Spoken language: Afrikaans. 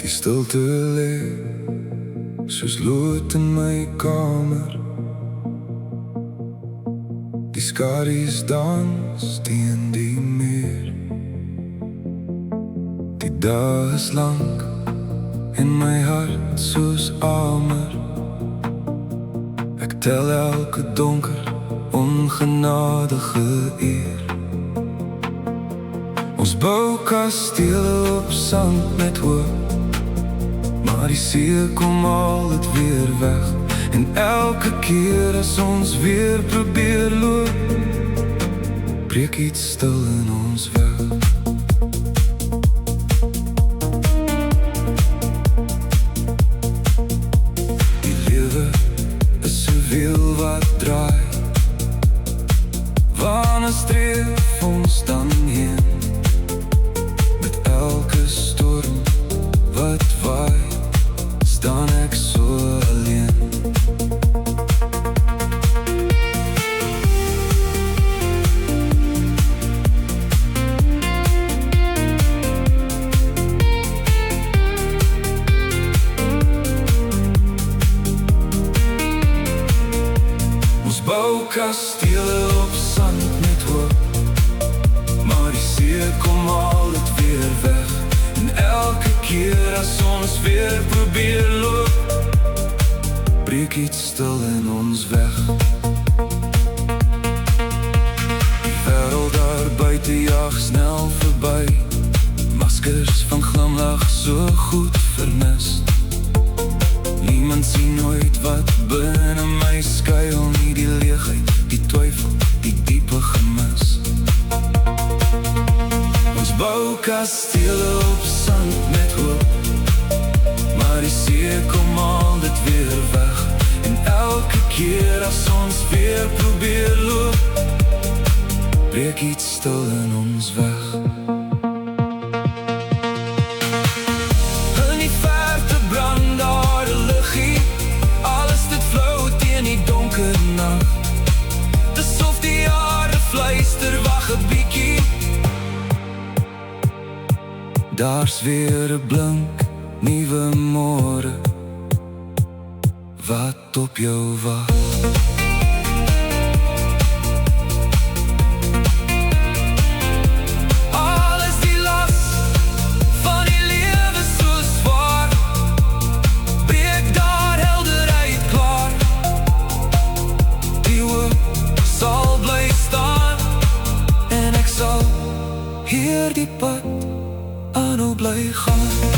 Die stilte lê soos lood in my kamer. Die skadu's dans teen die muur. Die dag is lank en my hart soos amer. Ek tel elke donker, ongenadige uur. Ons bou kastele op sand met hoop, maar die see kom al het weer weg. En elke keer as ons weer probeer loop, breek iets stil in ons weg. Die lewe is soveel wat draai, waarna streef ons dan heen? Met elke storm wat waai, staan ek so alleen. Ons bou kastele op sand met hoop, maar die see kom al het weer weg. En elke keer as ons weer probeer loop, breek iets stil in ons weg. Die wêreld daar buite jaag snel verby, maskers van glimlach so goed vernis. Niemand sien nooit wat binne my skuil nie, die leegheid, die twyfel, die diepe gemis. Ons bou kastele op sand met hoop, maar die see kom al dit weer weg. En elke keer as ons weer probeer loop, breek iets stil in ons weg. In die verte brand daar 'n liggie, alles dit flou teen die donker nag. Dis of die aarde fluister, wag 'n bietjie. Daar's weer 'n blink, nuwe môre wat op jou wag. Al is die las van die lewe so swaar, breek daar helderheid klaar. Die hoop sal bly staan, en ek sal hier die pad aanhou bly gaan.